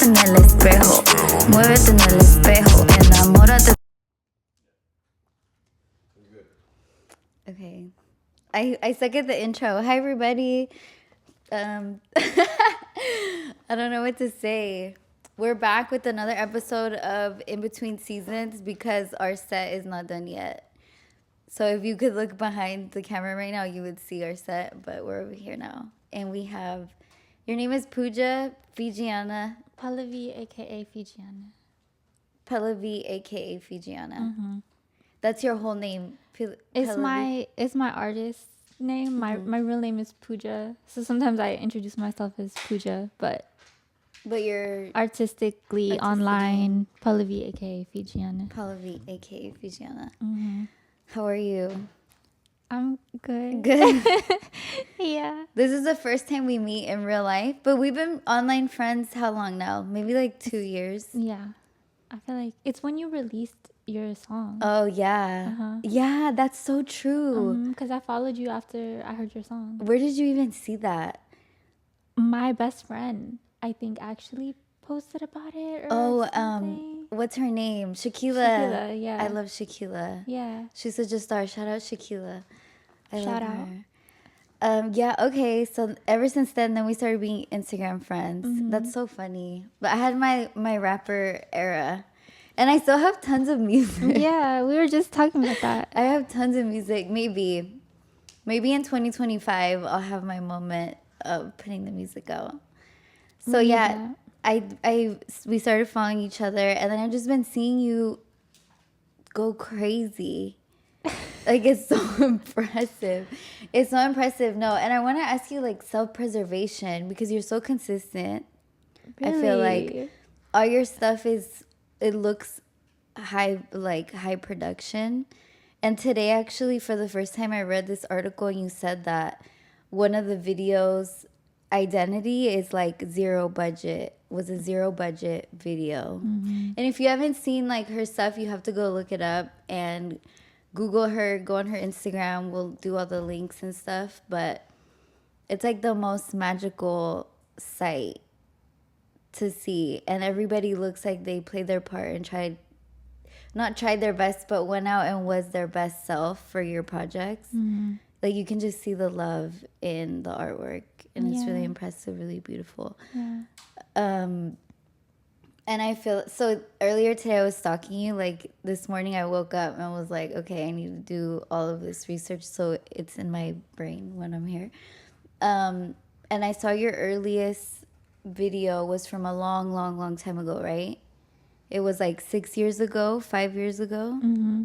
Muévete en el espejo, muévete en el espejo, enamórate. Okay, I suck at the intro. Hi everybody. I don't know what to say. We're back with another episode of In Between Seasons because our set is not done yet. So if you could look behind the camera right now, you would see our set, but we're over here now. And we have, your name is Pooja, Fijiana. Pallavi, A.K.A. Fijiana. Pallavi, A.K.A. Fijiana. Mm-hmm. That's your whole name. It's my artist name. My real name is Pooja. So sometimes I introduce myself as Pooja, but you're artistically online, Pallavi, A.K.A. Fijiana. Pallavi, A.K.A. Fijiana. Mm-hmm. How are you? I'm good. Good. Yeah. This is the first time we meet in real life, but we've been online friends how long now? Maybe like 2 years. Yeah. I feel like it's when you released your song. Oh, yeah. Uh-huh. Yeah, that's so true. Because I followed you after I heard your song. Where did you even see that? My best friend, I think, actually posted about it or something. What's her name? Shaquila. Shaquila, yeah. I love Shaquila. Yeah. She's such a star. Shout out Shaquila. Shout out. Her. Yeah, okay. So ever since then we started being Instagram friends. Mm-hmm. That's so funny. But I had my rapper era. And I still have tons of music. Yeah, we were just talking about that. I have tons of music. Maybe in 2025 I'll have my moment of putting the music out. So yeah, we started following each other, and then I've just been seeing you go crazy. Like, it's so impressive. It's so impressive. No, and I want to ask you, like, self-preservation, because you're so consistent. Really? I feel like all your stuff it looks high production. And today, actually, for the first time, I read this article, and you said that one of the videos identity is like was a zero budget video. Mm-hmm. And if you haven't seen like her stuff, you have to go look it up and Google her, go on her Instagram. We'll do all the links and stuff, but it's like the most magical sight to see, and everybody looks like they played their part and not tried their best, but went out and was their best self for your projects. Mm-hmm. Like, you can just see the love in the artwork, and it's really impressive, really beautiful. Yeah. And I feel, so earlier today I was stalking you. Like, this morning I woke up and was like, okay, I need to do all of this research so it's in my brain when I'm here. And I saw your earliest video was from a long, long, long time ago, right? It was like 6 years ago, 5 years ago. Mm-hmm.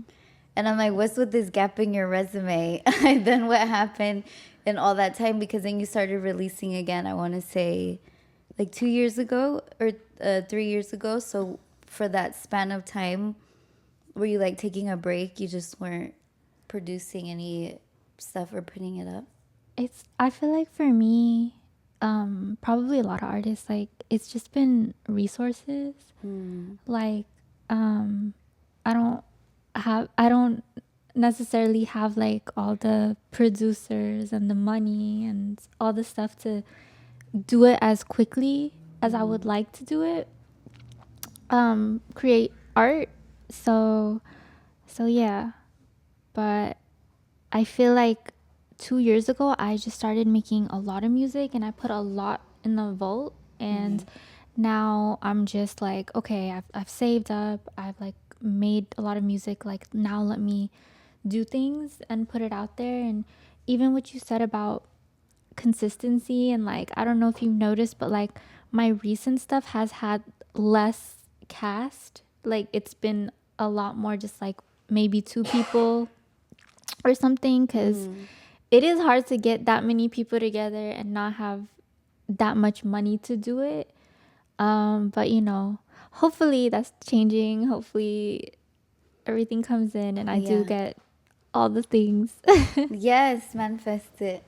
And I'm like, what's with this gap in your resume? And then what happened in all that time? Because then you started releasing again, I want to say, like 2 years ago or 3 years ago. So for that span of time, were you like taking a break? You just weren't producing any stuff or putting it up? I feel like for me, probably a lot of artists, like, it's just been resources. Like, I don't necessarily have like all the producers and the money and all the stuff to do it as quickly as I would like to do it. Create art. So yeah. But I feel like 2 years ago, I just started making a lot of music and I put a lot in the vault. And now I'm just like, okay, I've saved up. I've like made a lot of music. Like, now let me do things and put it out there. And even what you said about consistency, and like, I don't know if you've noticed, but like my recent stuff has had less cast. Like, it's been a lot more just like maybe 2 people or something, because it is hard to get that many people together and not have that much money to do it. But you know, hopefully that's changing. Hopefully everything comes in and I do get all the things. Yes, manifest it.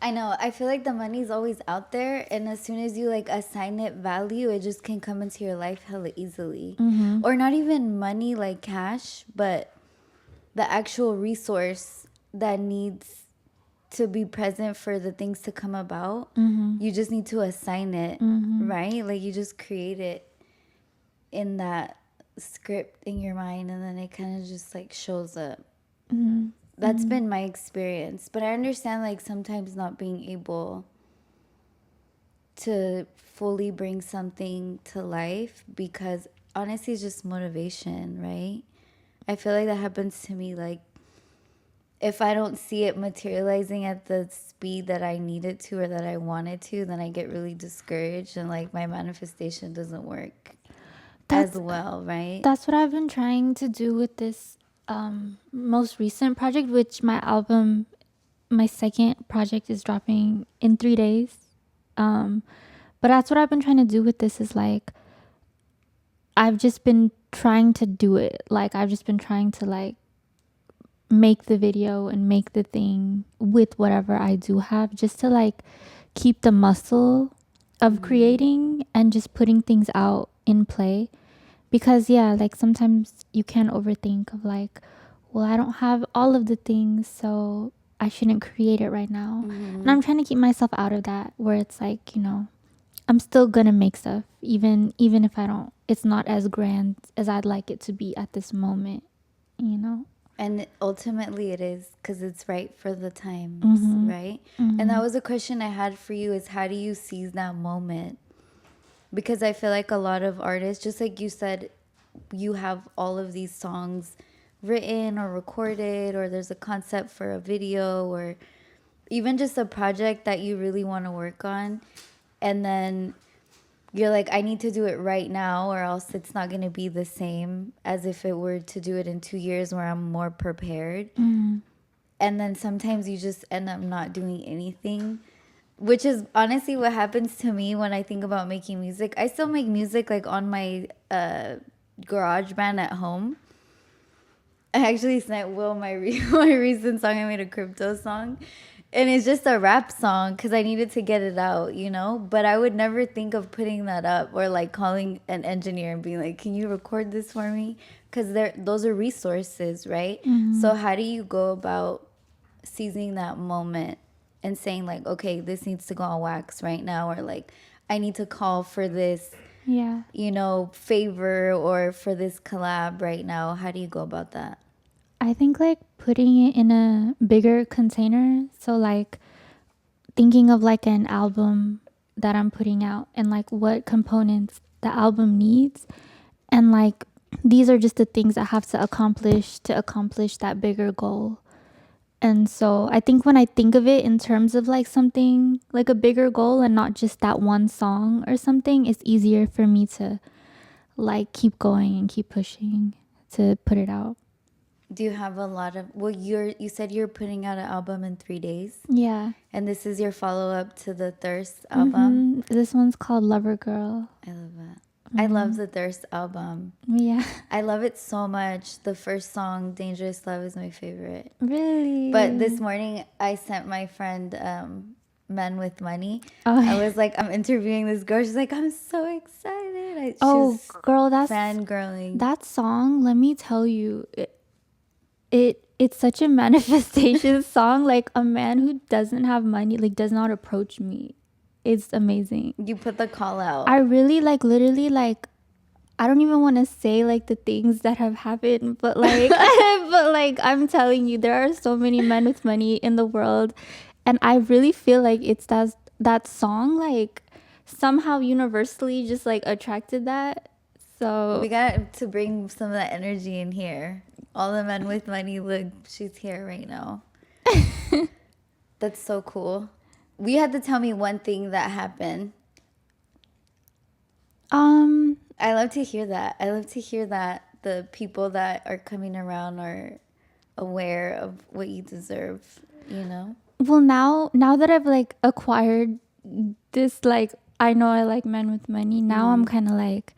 I know. I feel like the money's always out there, and as soon as you like assign it value, it just can come into your life hella easily. Mm-hmm. Or not even money like cash, but the actual resource that needs to be present for the things to come about. You just need to assign it, right? Like you just create it in that script in your mind, and then it kind of just like shows up. That's been my experience. But I understand like sometimes not being able to fully bring something to life, because honestly it's just motivation, right? I feel like that happens to me. Like if I don't see it materializing at the speed that I need it to or that I want it to, then I get really discouraged, and like my manifestation doesn't work as well, right? That's what I've been trying to do with this most recent project, which my second project is dropping in 3 days. But that's what I've been trying to do with this, is like I've just been trying to do it. Like I've just been trying to like make the video and make the thing with whatever I do have, just to like keep the muscle of creating and just putting things out in play. Because yeah, like sometimes you can overthink of like, well, I don't have all of the things, so I shouldn't create it right now. And I'm trying to keep myself out of that, where it's like, you know, I'm still gonna make stuff even if I don't, it's not as grand as I'd like it to be at this moment, you know. And ultimately it is, because it's right for the times, right? And that was a question I had for you, is how do you seize that moment? Because I feel like a lot of artists, just like you said, you have all of these songs written or recorded, or there's a concept for a video, or even just a project that you really want to work on. And then you're like, I need to do it right now, or else it's not going to be the same as if it were to do it in 2 years where I'm more prepared. And then sometimes you just end up not doing anything, which is honestly what happens to me when I think about making music. I still make music like on my garage band at home. I actually sent Will my my recent song. I made a crypto song, and it's just a rap song because I needed to get it out, you know. But I would never think of putting that up, or like calling an engineer and being like, "Can you record this for me?" Because those are resources, right? So how do you go about seizing that moment and saying like, okay, this needs to go on wax right now, or like I need to call for this, Yeah, you know, favor, or for this collab right now? How do you go about that? I think like putting it in a bigger container. So like thinking of like an album that I'm putting out, and like what components the album needs, and like these are just the things I have to accomplish that bigger goal. And so I think when I think of it in terms of like something like a bigger goal and not just that one song or something, it's easier for me to like keep going and keep pushing to put it out. Do you have a lot of, well, you said you're putting out an album in 3 days, Yeah. and this is your follow-up to the Thirst album. This one's called Lover Girl. I love that. I love the Thirst album. Yeah. I love it so much. The first song, Dangerous Love, is my favorite. Really? But this morning I sent my friend Men with Money. Oh, I was like, I'm interviewing this girl. She's like, I'm so excited. oh She's girl, that's fangirling. that song. Let me tell you, it's such a manifestation song. Like a man who doesn't have money, like does not approach me. It's amazing. You put the call out. I really like literally like I don't even want to say like the things that have happened, but like but like I'm telling you, there are so many men with money in the world, and I really feel like it's that song like somehow universally just like attracted that. So We got to bring some of that energy in here. All the men with money, look, she's here right now. That's so cool. You had to tell me one thing that happened. I love to hear that. I love to hear that the people that are coming around are aware of what you deserve, you know? well, now that I've like acquired this, like I know I like men with money, now I'm kind of like,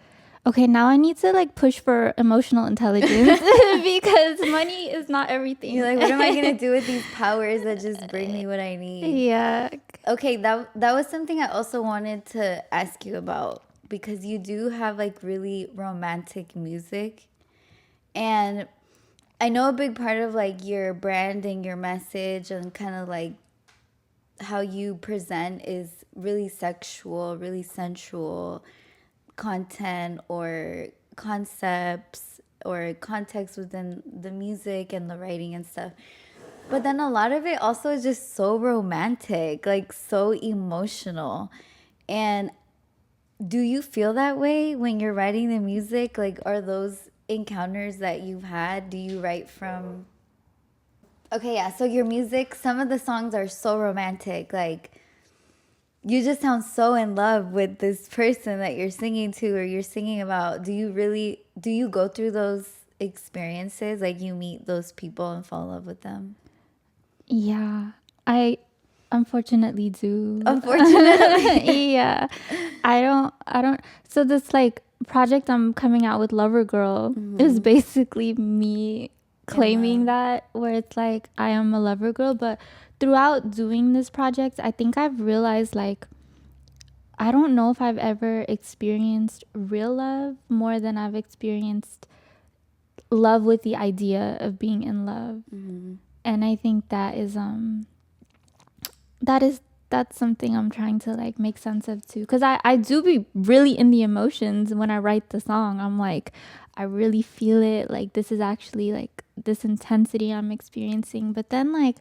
okay, now I need to like push for emotional intelligence because money is not everything. You're like, what am I going to do with these powers that just bring me what I need? Yeah. Okay, that was something I also wanted to ask you about, because you do have like really romantic music. And I know a big part of like your brand and your message and kind of like how you present is really sexual, really sensual content or concepts or context within the music and the writing and stuff. But then a lot of it also is just so romantic, like so emotional. And do you feel that way when you're writing the music? Like, are those encounters that you've had? Do you write from? Okay, yeah. So your music, some of the songs are so romantic. Like, you just sound so in love with this person that you're singing to or you're singing about. Do you go through those experiences? Like, you meet those people and fall in love with them? Yeah, I unfortunately do. Unfortunately. Yeah. I don't so this like project I'm coming out with Lover Girl is basically me claiming that, where it's like I am a lover girl, but throughout doing this project, I think I've realized like I don't know if I've ever experienced real love more than I've experienced love with the idea of being in love. And I think that is that's something I'm trying to like make sense of too, because I do be really in the emotions when I write the song. I'm like, I really feel it, like this is actually like this intensity I'm experiencing, but then like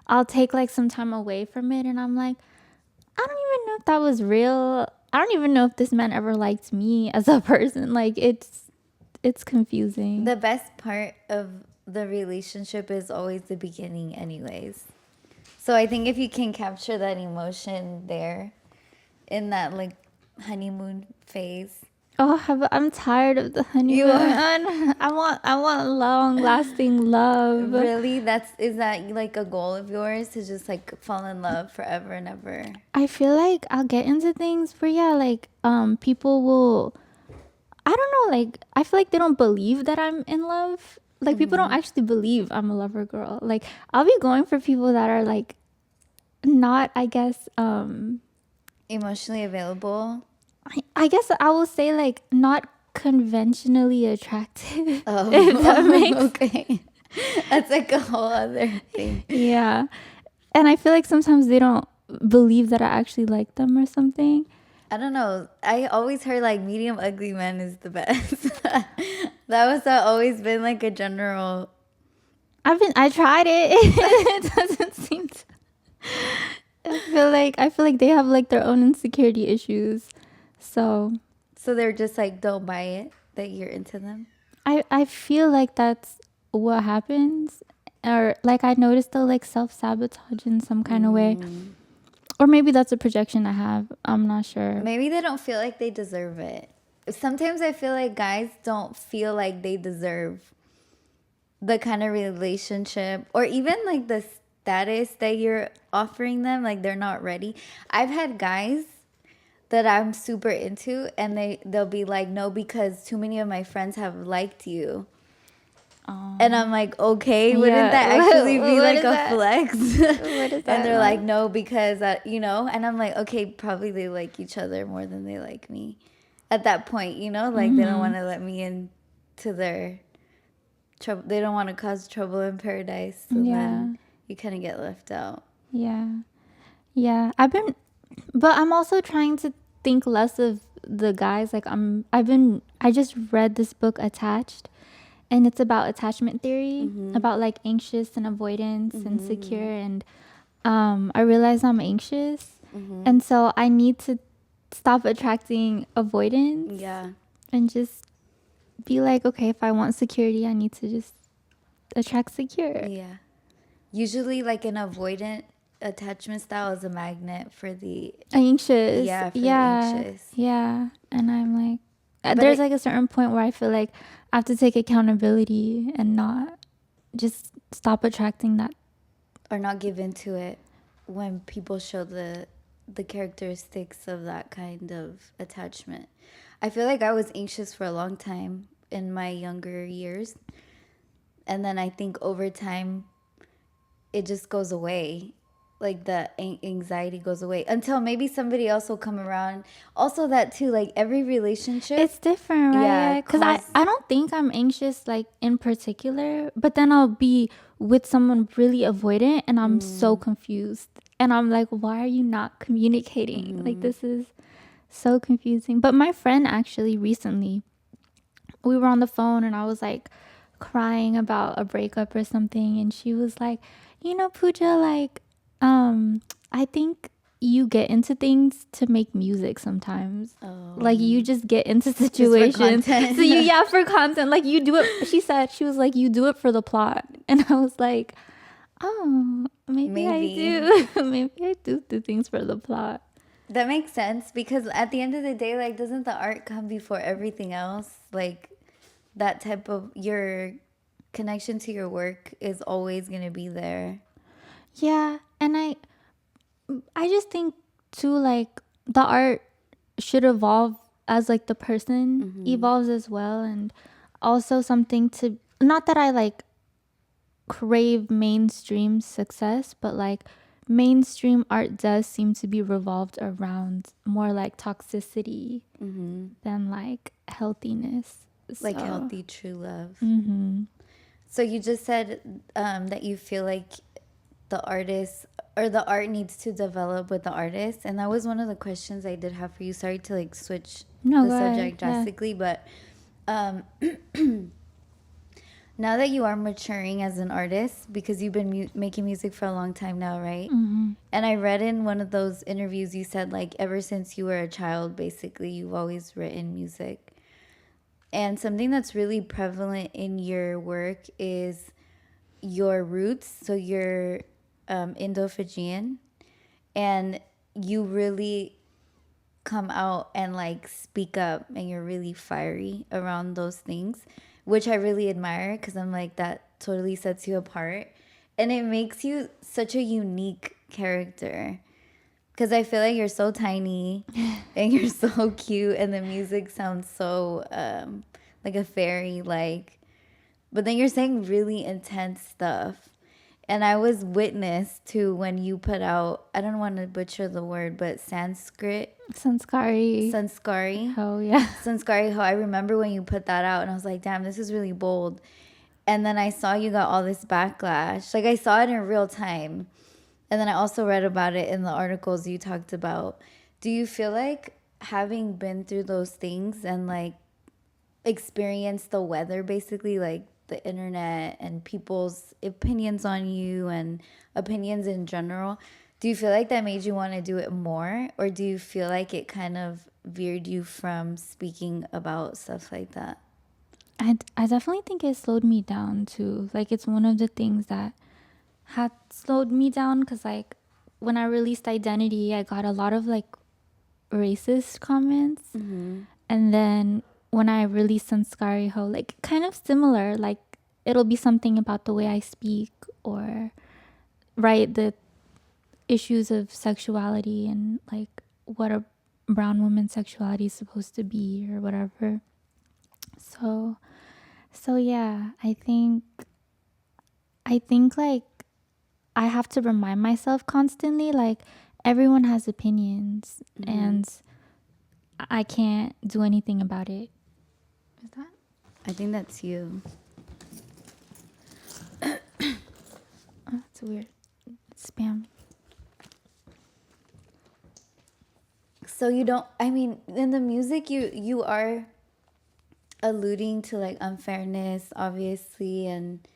I'll take like some time away from it and I'm like, I don't even know if that was real. I don't even know if this man ever liked me as a person. Like it's confusing. The best part of the relationship is always the beginning, anyways. So I think if you can capture that emotion there in that like honeymoon phase. Oh, I'm tired of the You honeymoon. are I want long lasting love. really, is that like a goal of yours to just like fall in love forever and ever? I feel like I'll get into things where yeah, like people will, I don't know, like I feel like they don't believe that I'm in love. Like people don't actually believe I'm a lover girl. Like I'll be going for people that are like not, I guess Emotionally available. I guess I will say like not conventionally attractive. Oh, If that makes okay. That's like a whole other thing. Yeah. And I feel like sometimes they don't believe that I actually like them or something. I don't know. I always heard like medium ugly men is the best. That was always been like a general. I tried it. It doesn't seem to. I feel like they have like their own insecurity issues. So So they're just like don't buy it that you're into them. I feel like that's what happens. Or like I noticed they'll like self-sabotage in some kind of way. Or maybe that's a projection I have. I'm not sure. Maybe they don't feel like they deserve it. Sometimes I feel like guys don't feel like they deserve the kind of relationship or even like the status that you're offering them. Like they're not ready. I've had guys that I'm super into and they'll be like, no, because too many of my friends have liked you. And I'm like, okay, wouldn't that actually be like a flex? What is that? And they're like, no, because, and I'm like, okay, probably they like each other more than they like me. At that point, like they don't want to let me into their trouble. They don't want to cause trouble in paradise. So then you kind of get left out. Yeah. Yeah. But I'm also trying to think less of the guys. Like I just read this book Attached, and it's about attachment theory, about like anxious and avoidance and secure. And I realize I'm anxious. And so I need to stop attracting avoidance. Yeah. And just be like, okay, if I want security, I need to just attract secure. Yeah. Usually like an avoidant attachment style is a magnet for the Anxious. Yeah, for the anxious. Yeah. And I'm like, But there's like a certain point where I feel like I have to take accountability and not just stop attracting that. Or not give into it when people show the characteristics of that kind of attachment. I feel like I was anxious for a long time in my younger years. And then I think over time it just goes away. Like the anxiety goes away until maybe somebody else will come around. Also that too, like every relationship. It's different, right? Yeah, Because I don't think I'm anxious like in particular, but then I'll be with someone really avoidant and I'm so confused. And I'm like, why are you not communicating? Like, this is so confusing. But my friend actually recently, we were on the phone and I was like crying about a breakup or something. And she was like, Pooja, like, I think you get into things to make music sometimes. Like, you just get into situations. content. So yeah, for content. Like, you do it. She was like, you do it for the plot. And I was like, oh, maybe I do. Maybe I do things for the plot. That makes sense, because at the end of the day, like, doesn't the art come before everything else? Like, that type of, your connection to your work is always going to be there. Yeah, and I just think too, like, the art should evolve as like the person evolves as well. And also something to, not that I like crave mainstream success, but like mainstream art does seem to be revolved around more like toxicity than like healthiness. Like So, healthy, true love. So you just said that you feel like the artist or the art needs to develop with the artist. And that was one of the questions I did have for you. Sorry to like switch no, the go ahead. subject drastically, but now that you are maturing as an artist, because you've been making music for a long time now, right? And I read in one of those interviews, you said like ever since you were a child, basically, you've always written music. And something that's really prevalent in your work is your roots. So you're Indo-Fijian, and you really come out and like speak up, and you're really fiery around those things, which I really admire, because I'm like, that totally sets you apart. And it makes you such a unique character, because I feel like you're so tiny and you're so cute, and the music sounds so like a fairy, like, but then you're saying really intense stuff. And I was witness to when you put out, I don't want to butcher the word, but Sanskari. Sanskari. Yeah. Sanskari Ho. I remember when you put that out, and I was like, damn, this is really bold. And then I saw you got all this backlash. Like, I saw it in real time. And then I also read about it in the articles you talked about. Do you feel like, having been through those things and like experienced the weather, basically, like the internet and people's opinions on you and opinions in general, do you feel like that made you want to do it more? Or do you feel like it kind of veered you from speaking about stuff like that? I definitely think it slowed me down too. Like, it's one of the things that had slowed me down, because like when I released Identity, I got a lot of like racist comments. And then when I released Sanskari Ho, like kind of similar, like it'll be something about the way I speak, or right, the issues of sexuality and like what a brown woman's sexuality is supposed to be or whatever. So yeah, I think like I have to remind myself constantly, like, everyone has opinions and I can't do anything about it. Is that? I think that's you. Oh, it's weird. It's spam. So you don't, I mean, in the music, you are alluding to like unfairness, obviously, and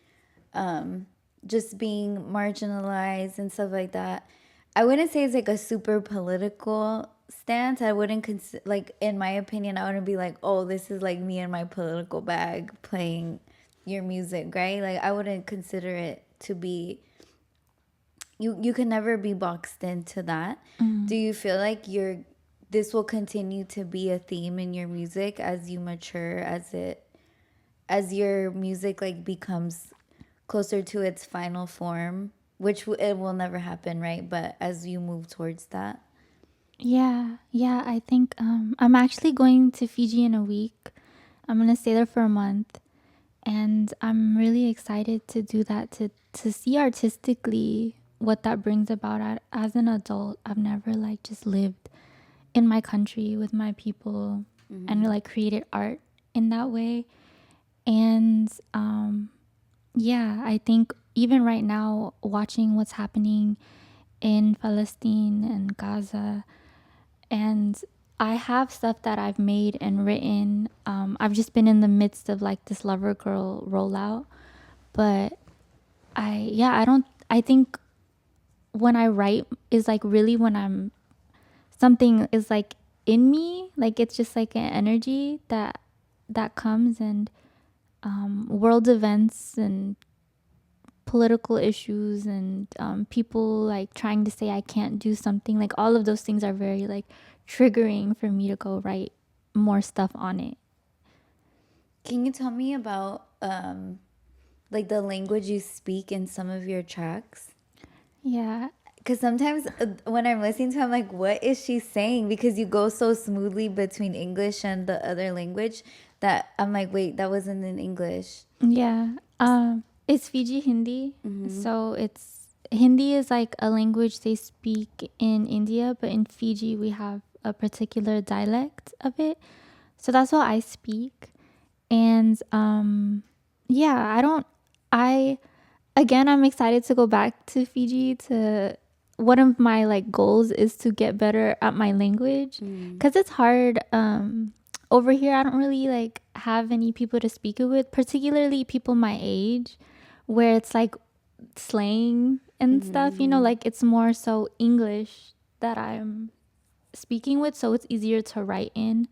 just being marginalized and stuff like that. I wouldn't say it's like a super political stance. I wouldn't consider, like, in my opinion, I wouldn't be like, oh, this is like me and my political bag playing your music, right? Like, I wouldn't consider it to be, you can never be boxed into that. Do you feel like this will continue to be a theme in your music as you mature, as your music like becomes closer to its final form, which it will never happen, right? But as you move towards that. Yeah, I think I'm actually going to Fiji in a week. I'm gonna stay there for a month, and I'm really excited to do that, to see artistically what that brings about. As an adult, I've never like just lived in my country with my people and like created art in that way. And yeah, I think even right now, watching what's happening in Palestine and Gaza. And I have stuff that I've made and written. I've just been in the midst of like this Lover Girl rollout. But I think when I write is like really when something is like in me, like it's just like an energy that comes, and world events and political issues and people like trying to say I can't do something, like all of those things are very like triggering for me to go write more stuff on it. Can you tell me about like the language you speak in some of your tracks? Yeah. Because sometimes when I'm listening to it, I'm like, what is she saying? Because you go so smoothly between English and the other language that I'm like, wait, that wasn't in English. Yeah. It's Fiji Hindi. So it's Hindi is like a language they speak in India, but in Fiji we have a particular dialect of it. So that's what I speak. And yeah, I'm excited to go back to Fiji. To One of my like goals is to get better at my language, because it's hard over here. I don't really like have any people to speak it with, particularly people my age, where it's like slang and stuff, like it's more so English that I'm speaking with, so it's easier to write in.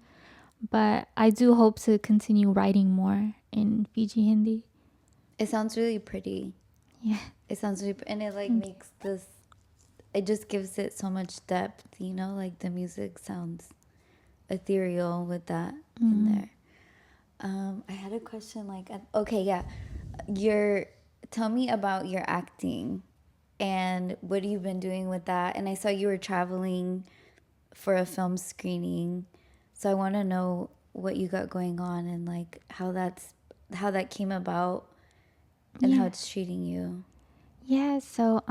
But I do hope to continue writing more in Fiji Hindi. It sounds really pretty. Yeah. It sounds really, and it like makes this, it just gives it so much depth, like the music sounds ethereal with that in there. I had a question like, okay, yeah. Tell me about your acting and what you've been doing with that. And I saw you were traveling for a film screening. So I want to know what you got going on and like how that came about and how it's treating you. Yeah, so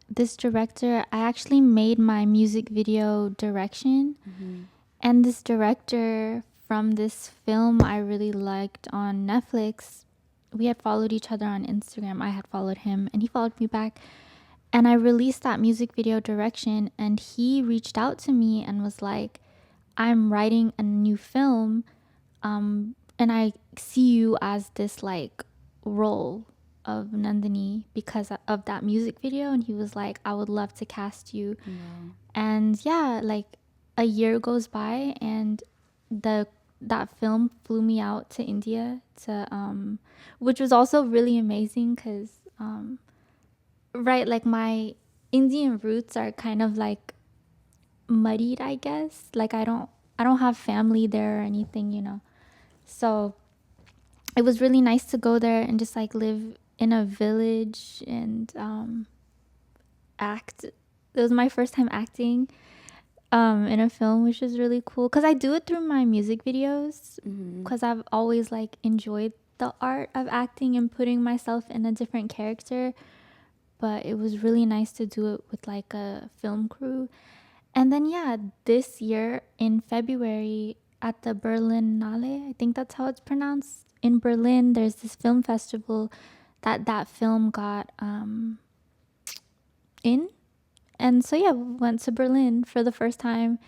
this director, I actually made my music video direction. And this director from this film I really liked on Netflix, we had followed each other on Instagram. I had followed him and he followed me back. And I released that music video direction, and he reached out to me and was like, I'm writing a new film, and I see you as this like role of Nandini because of that music video. And he was like, I would love to cast you. And yeah, like a year goes by, and that film flew me out to India to which was also really amazing because right, like my Indian roots are kind of like muddied, I guess. Like I don't have family there or anything. So it was really nice to go there and just like live in a village and act. It was my first time acting in a film, which is really cool because I do it through my music videos because I've always like enjoyed the art of acting and putting myself in a different character. But it was really nice to do it with like a film crew. And then yeah, this year in February at the Berlinale, I think that's how it's pronounced, in Berlin, there's this film festival that film got in. And so yeah, we went to Berlin for the first time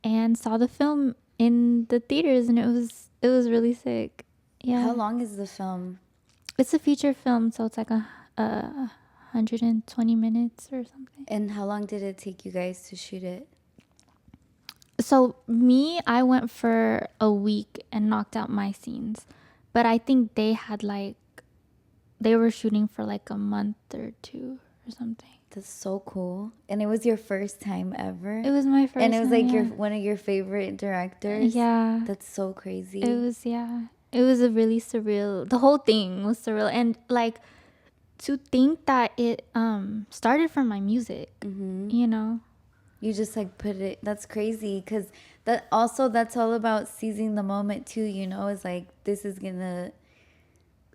and saw the film in the theaters, and it was really sick. Yeah. How long is the film? It's a feature film, so it's like a 120 minutes or something. And how long did it take you guys to shoot it? So I went for a week and knocked out my scenes. But I think they were shooting for like a month or two or something. That's so cool. And it was your first time ever? It was my first time. And it was like one of your favorite directors? Yeah. That's so crazy. It was, yeah. It was a really surreal, the whole thing was surreal. And like to think that it started from my music, You just like put it, that's crazy because that's all about seizing the moment too, is like, this is gonna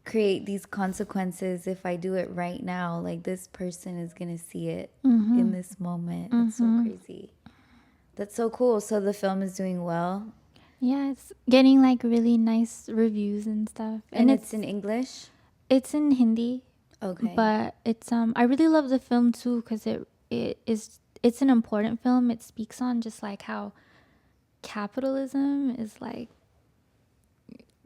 create these consequences if I do it right now. Like this person is gonna see it in this moment. That's so crazy. That's so cool. So the film is doing well. Yeah, it's getting like really nice reviews and stuff. And it's in English? It's in Hindi. Okay. But it's I really love the film too because it it's an important film. It speaks on just like how capitalism is like,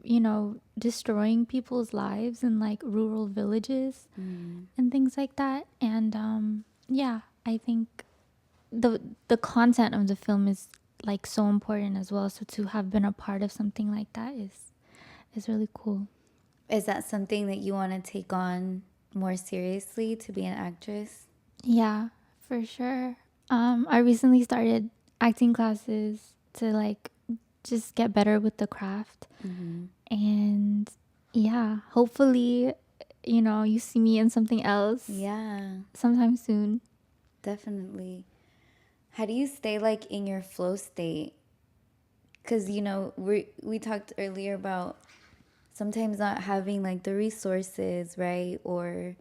you know, destroying people's lives in like rural villages and things like that. And yeah, I think the content of the film is like so important as well. So to have been a part of something like that is really cool. Is that something that you want to take on more seriously, to be an actress? Yeah, for sure. I recently started acting classes to like just get better with the craft. And yeah, hopefully, you know, you see me in something else Yeah, sometime soon. definitely. How do you stay like in your flow state? Because, you know, we talked earlier about sometimes not having like the resources, right? Or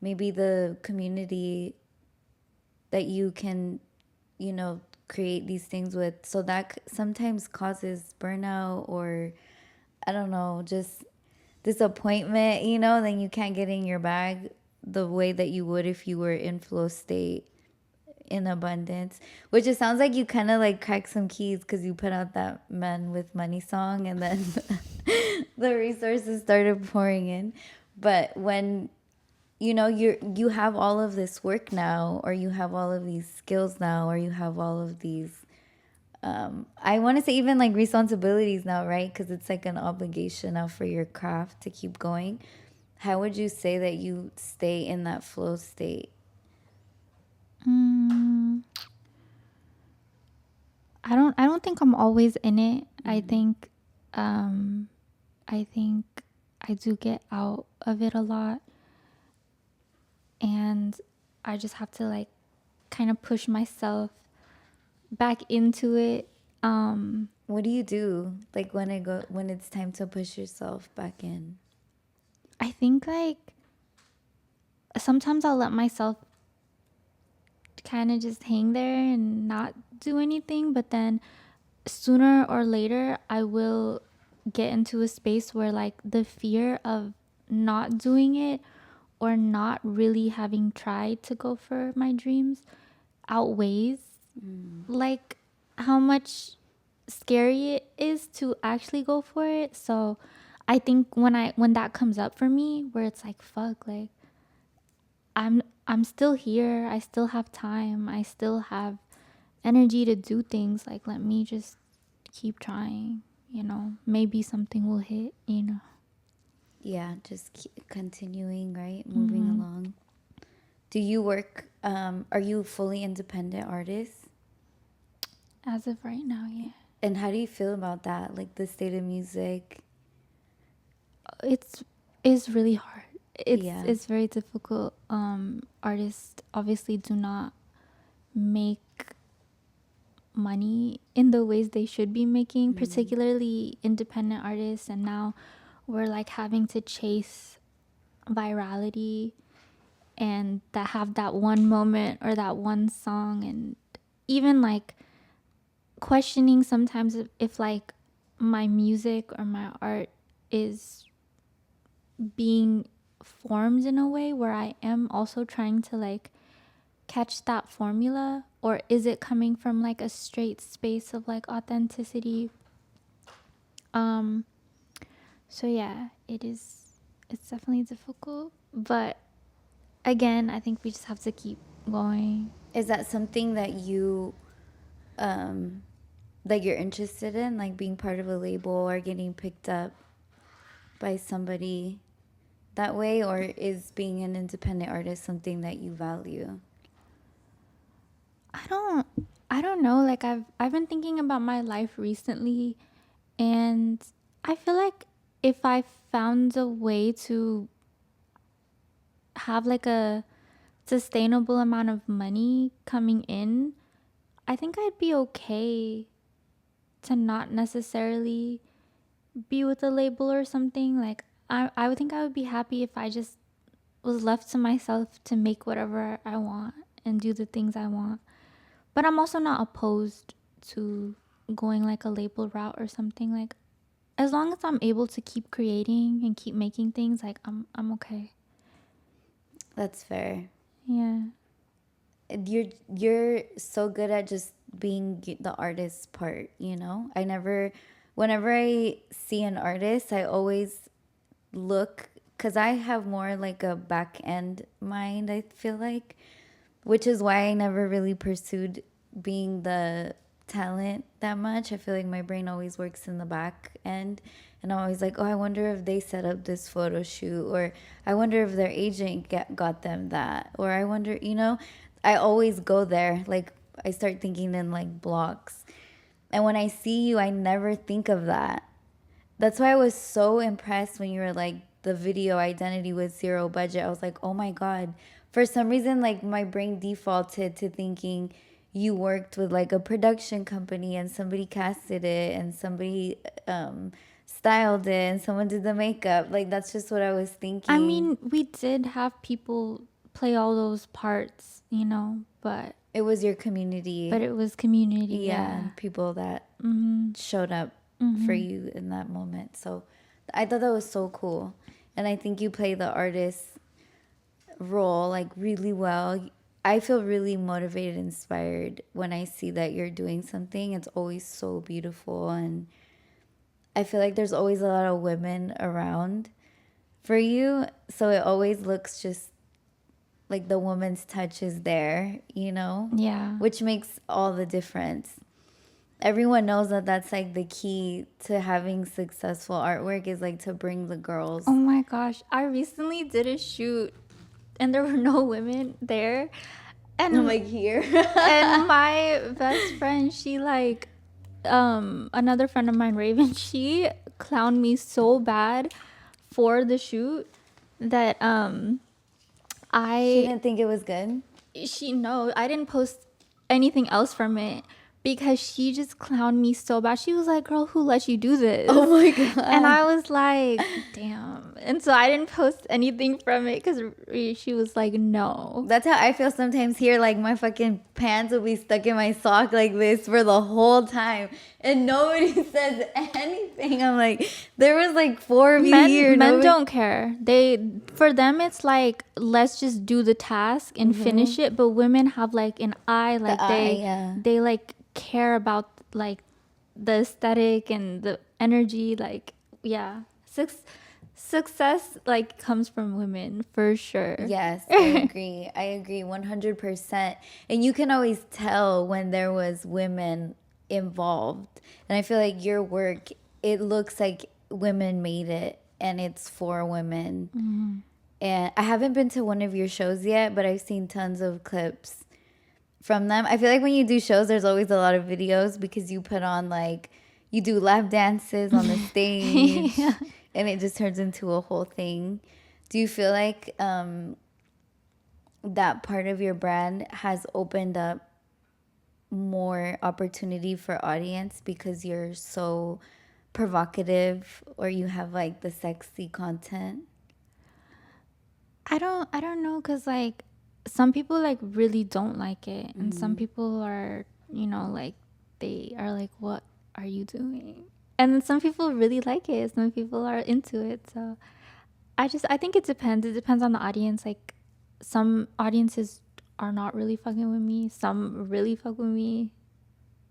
maybe the community that you can, you know, create these things with. So that sometimes causes burnout, or I don't know, just disappointment, you know, then you can't get in your bag the way that you would if you were in flow state in abundance. Which it sounds like you kind of like cracked some keys because you put out that "Man with Money" song, and then the resources started pouring in. But when, you know, you have all of this work now, or you have all of these skills now, or you have all of these I want to say even like responsibilities now, right? Because it's like an obligation now for your craft to keep going. How would you say that you stay in that flow state? Mm, I don't think I'm always in it. Um I think I do get out of it a lot, and I just have to like kind of push myself back into it. What do you do like when it's time to push yourself back in? I think like sometimes I'll let myself kind of just hang there and not do anything, but then sooner or later I will get into a space where like the fear of not doing it or not really having tried to go for my dreams outweighs like how much scary it is to actually go for it. So I think when that comes up for me where it's like fuck, like I'm still here, I still have time, I still have energy to do things, like let me just keep trying, you know, maybe something will hit, you know. Yeah, just keep continuing, right? Moving along. Do you work, are you a fully independent artist? As of right now, yeah. And how do you feel about that? Like the state of music? It's really hard. Yeah. It's very difficult. Artists obviously do not make money in the ways they should be making, particularly independent artists, and now we're like having to chase virality and that have that one moment or that one song, and even like questioning sometimes if like my music or my art is being formed in a way where I am also trying to like catch that formula, or is it coming from like a straight space of like authenticity. um so yeah, it's definitely difficult, but again I think we just have to keep going. Is that something that um, you're interested in, like being part of a label or getting picked up by somebody that way, or is being an independent artist something that you value? I don't I don't know, like I've been thinking about my life recently, and I feel like if I found a way to have like a sustainable amount of money coming in, I think I'd be okay to not necessarily be with a label or something. Like I would think I would be happy if I just was left to myself to make whatever I want and do the things I want. But I'm also not opposed to going like a label route or something. Like as long as I'm able to keep creating and keep making things, like I'm okay. That's fair. Yeah. you're so good at just being the artist part, you know? Whenever I see an artist, I always look, because I have more like a back end mind, I feel like, which is why I never really pursued being the talent that much. I feel like my brain always works in the back end. And I'm always like, oh, I wonder if they set up this photo shoot, or I wonder if their agent got them that, or I wonder, you know, I always go there. Like, I start thinking in like blocks. And when I see you, I never think of that. That's why I was so impressed when you were like, the video identity with zero budget. I was like, oh my God. For some reason, like my brain defaulted to thinking you worked with like a production company and somebody casted it and somebody styled it and someone did the makeup. Like, that's just what I was thinking. I mean, we did have people play all those parts, you know, but it was your community. But it was community, yeah. People that showed up for you in that moment. So I thought that was so cool. And I think you play the artist role like really well. I feel really motivated, inspired when I see that you're doing something. It's always so beautiful. And I feel like there's always a lot of women around for you. So it always looks just like the woman's touch is there, you know? Yeah. Which makes all the difference. Everyone knows that that's like the key to having successful artwork, is like to bring the girls. Oh my gosh. I recently did a shoot and there were no women there. And I'm like, here. And my best friend, she like, another friend of mine, Raven, she clowned me so bad for the shoot that She didn't think it was good? I didn't post anything else from it because she just clowned me so bad. She was like, girl, who let you do this? Oh my God. And I was like, damn. And so I didn't post anything from it because she was like, no. That's how I feel sometimes here. Like, my fucking pants will be stuck in my sock like this for the whole time. And nobody says anything. I'm like, there was like 4 of you here. Men don't care. For them, it's like, let's just do the task and finish it. But women have like an eye. Like they like care about like the aesthetic and the energy. Like, yeah. Success like comes from women for sure. Yes, I agree. I agree 100%. And you can always tell when there was women involved. And I feel like your work, it looks like women made it and it's for women. And I haven't been to one of your shows yet, but I've seen tons of clips from them. I feel like when you do shows, there's always a lot of videos because you put on like, you do lap dances on the stage. Yeah. And it just turns into a whole thing. Do you feel like that part of your brand has opened up more opportunity for audience because you're so provocative, or you have like the sexy content? I don't know, because like some people like really don't like it, and some people are, you know, like they are like, what are you doing? And some people really like it, some people are into it. So I think it depends on the audience. Like, some audiences are not really fucking with me, some really fuck with me.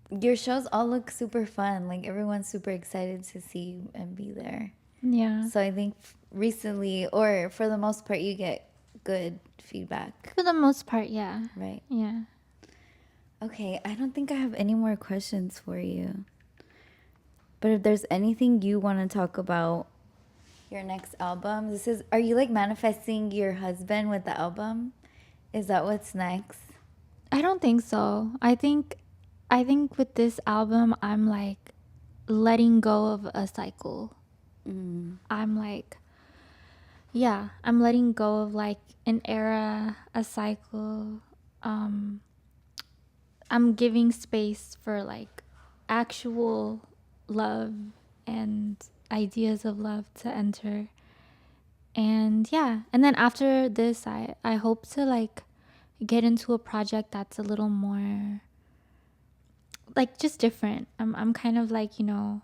Your shows all look super fun. Like, everyone's super excited to see you and be there. Yeah. So I think recently, or for the most part, you get good feedback. For the most part, yeah. Right. Yeah. Okay, I don't think I have any more questions for you. But if there's anything you want to talk about your next album, are you like manifesting your husband with the album? Is that what's next? I don't think so. I think with this album, I'm like letting go of a cycle. I'm like, yeah, I'm letting go of like an era, a cycle. I'm giving space for like actual love and ideas of love to enter. And yeah, and then after this, I hope to like get into a project that's a little more like just different. I'm kind of like, you know,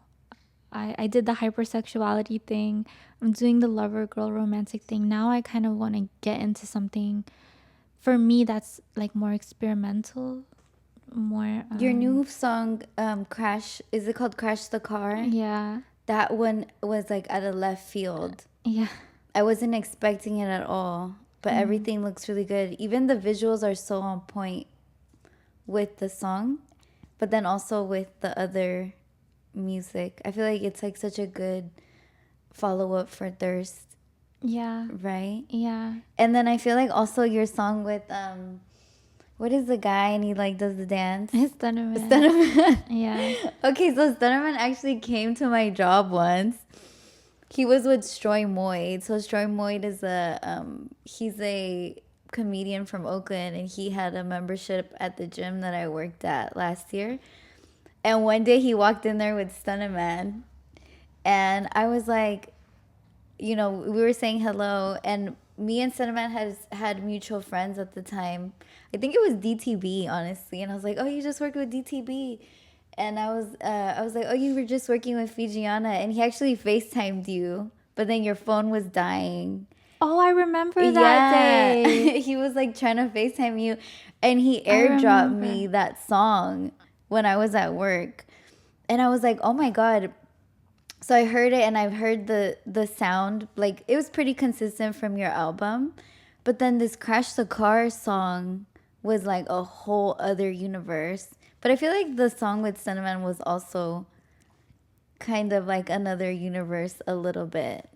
I did the hypersexuality thing. I'm doing the lover girl romantic thing. Now I kind of want to get into something for me, that's like more experimental, more Your new song, Crash, is it called Crash the Car? yeah, That one was like out of left field. yeah. I wasn't expecting it at all, but everything looks really good. Even the visuals are so on point with the song, but then also with the other music. I feel like it's like such a good follow up for Thirst, Yeah. right? Yeah. And then I feel like also your song with what is the guy and he like does the dance? Stunnerman. Stunnerman. Yeah. Okay, so Stunnerman actually came to my job once. He was with Stroy Moyd. So Stroy Moyd is he's a comedian from Oakland, and he had a membership at the gym that I worked at last year. And one day he walked in there with Stunnerman, and I was like, you know, we were saying hello, and me and Cinnamon had mutual friends at the time. I think it was DTB, honestly, and I was like, "Oh, you just worked with DTB," and I was like, "Oh, you were just working with Fijiana," and he actually FaceTimed you, but then your phone was dying. Oh, I remember that Yeah, day. he was like trying to FaceTime you, and he I airdropped remember. me that song when I was at work, and I was like, "Oh my god." So I heard it, and I've heard the sound, like it was pretty consistent from your album, but then this Crash the Car song was like a whole other universe. But I feel like the song with Cinnamon was also kind of like another universe a little bit.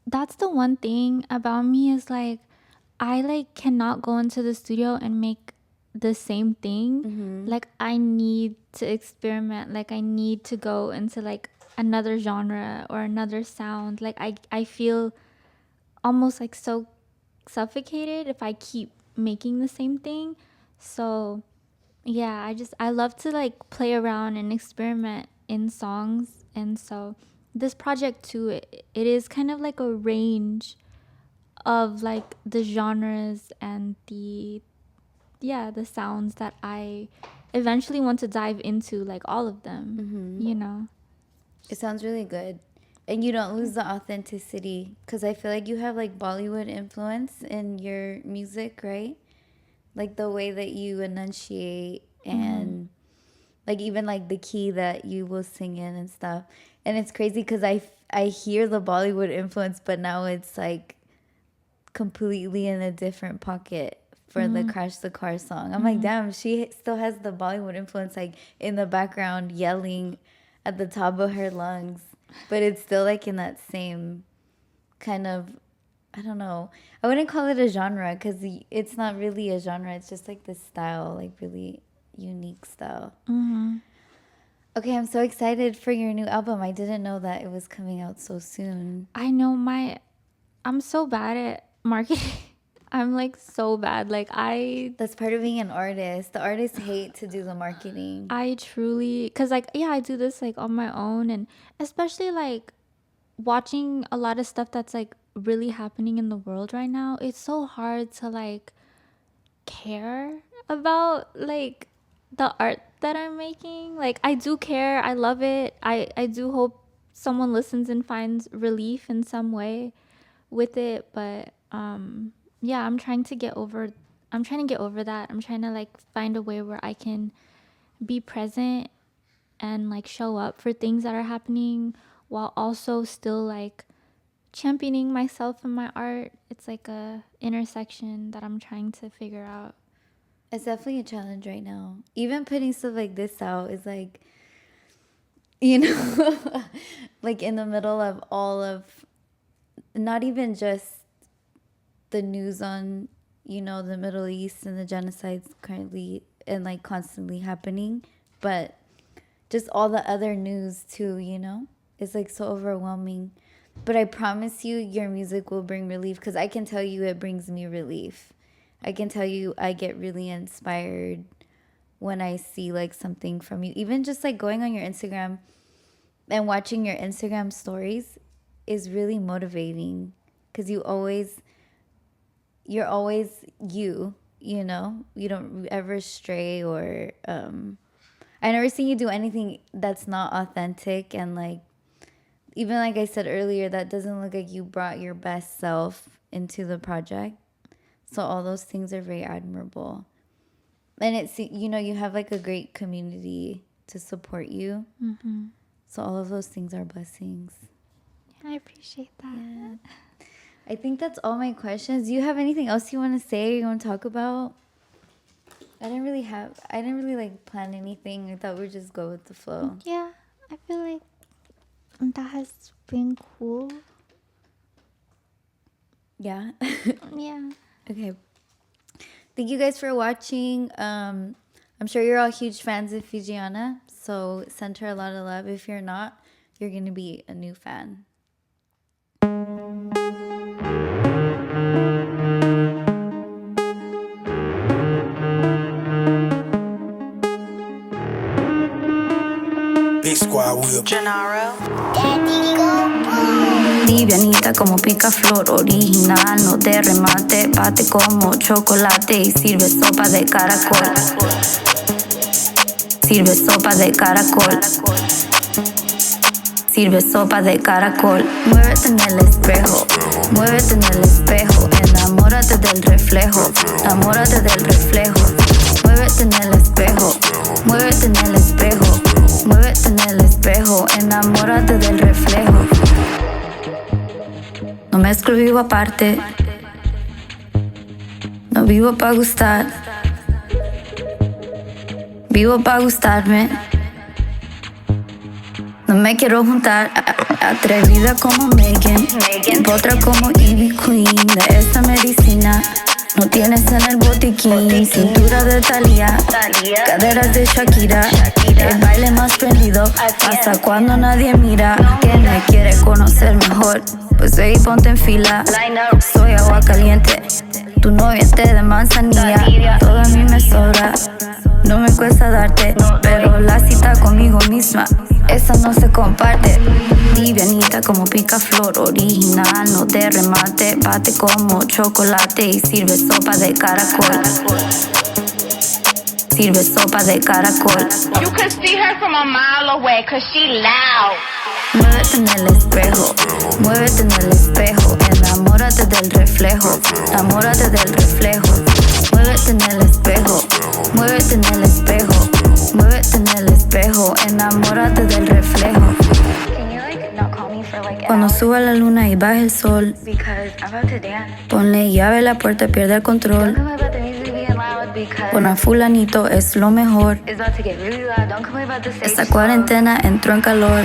That's the one thing about me is like I like cannot go into the studio and make the same thing. Like I need to experiment. Like I need to go into like another genre or another sound. Like I feel almost like so suffocated if I keep making the same thing. So yeah, I love to like play around and experiment in songs. And so this project too, it is kind of like a range of like the genres and the sounds that I eventually want to dive into, like all of them, you know. It sounds really good. And you don't lose the authenticity, because I feel like you have like Bollywood influence in your music, right? Like the way that you enunciate, and like even like the key that you will sing in and stuff. And it's crazy because I hear the Bollywood influence, but now it's like completely in a different pocket for the Crash the Car song. I'm like, damn, she still has the Bollywood influence like in the background yelling at the top of her lungs, but it's still like in that same kind of, I don't know. I wouldn't call it a genre because it's not really a genre. It's just like this style, like really unique style. Okay, I'm so excited for your new album. I didn't know that it was coming out so soon. I know I'm so bad at marketing. I'm like so bad. Like That's part of being an artist. The artists hate to do the marketing. I truly, cause like yeah, I do this like on my own, and especially like watching a lot of stuff that's like really happening in the world right now. It's so hard to like care about like the art that I'm making. Like I do care. I love it. I do hope someone listens and finds relief in some way with it, but yeah, I'm trying to get over that. I'm trying to like find a way where I can be present and like show up for things that are happening while also still like championing myself and my art. It's like a intersection that I'm trying to figure out. It's definitely a challenge right now. Even putting stuff like this out is like, you know, like in the middle of all of, not even just the news on, you know, the Middle East and the genocides currently and like constantly happening, but just all the other news too, you know? It's like so overwhelming. But I promise you, your music will bring relief, because I can tell you it brings me relief. I can tell you I get really inspired when I see like something from you. Even just like going on your Instagram and watching your Instagram stories is really motivating, because you're always you know? You don't ever stray, or I never seen you do anything that's not authentic, and like even like I said earlier, that doesn't look like you brought your best self into the project. So all those things are very admirable. And it's, you know, you have like a great community to support you. Mm-hmm. So all of those things are blessings. I appreciate that. Yeah. I think that's all my questions. Do you have anything else you want to say or you want to talk about? I didn't really like plan anything. I thought we'd just go with the flow. Yeah, I feel like that has been cool. Yeah. Yeah. Okay. Thank you guys for watching. I'm sure you're all huge fans of Fijiana, so send her a lot of love. If you're not, you're going to be a new fan. Big squad wheel. Gennaro. Livianita como picaflor, original, no de remate, bate como chocolate y sirve sopa de caracol. Sirve sopa de caracol. Sirve sopa de caracol. Muévete en el espejo, muévete en el espejo. Enamórate del reflejo, enamórate del reflejo. Muévete en el espejo, muévete en el espejo. Muévete en el espejo, enamórate del reflejo. No mezclo, vivo aparte. No vivo pa' gustar. Vivo pa' gustarme. No me quiero juntar. Atrevida como Megan, potra como Ivy Queen. De esta medicina no tienes en el botiquín. Cintura de Thalía, caderas de Shakira. El baile más prendido hasta cuando nadie mira. Que me quiere conocer mejor, pues ve y ponte en fila. Soy agua caliente, tu novia té de manzanilla. Todo a mí me sobra, no me cuesta darte, pero la cita conmigo misma, esa no se comparte. Livianita como picaflor, original, no de remate, bate como chocolate y sirve sopa de caracol. Sirve sopa de caracol. You can see her from a mile away cause she loud. Muévete en el espejo, muévete en el espejo. Enamórate del reflejo, enamórate del reflejo. Muévete en el espejo, muévete en el espejo. Muévete en el espejo, enamórate del reflejo. Cuando suba la luna y baje el sol, ponle llave a la puerta, pierde el control. Pon a fulanito, es lo mejor. Esta cuarentena entró en calor.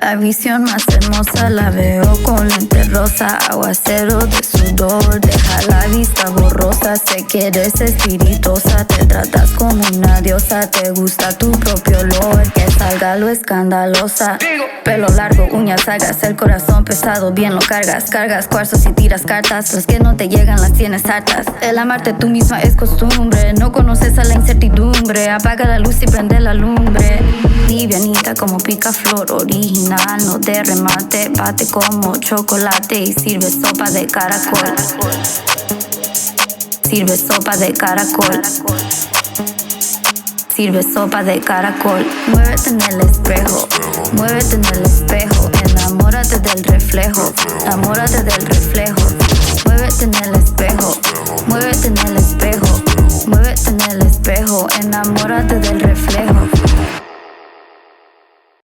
La visión más hermosa la veo con lente rosa. Aguacero de sudor, deja la vista borrosa. Sé que eres espirituosa, te tratas como una diosa. Te gusta tu propio olor, que salga lo escandalosa. Pelo largo, uñas largas, el corazón pesado, bien lo cargas. Cargas cuarzos y tiras cartas, las que no te llegan las tienes hartas. El amarte tú misma es costumbre, no conoces a la incertidumbre. Apaga la luz y prende la lumbre. Livianita como picaflor, original, no de remate, bate como chocolate y sirve sopa de caracol. Sirve sopa de caracol. Sirve sopa de caracol. Muévete en el espejo, muévete en el espejo. Enamórate del reflejo, enamórate del reflejo. Muévete en el espejo, muévete en el espejo. Muévete en el espejo, enamórate del reflejo.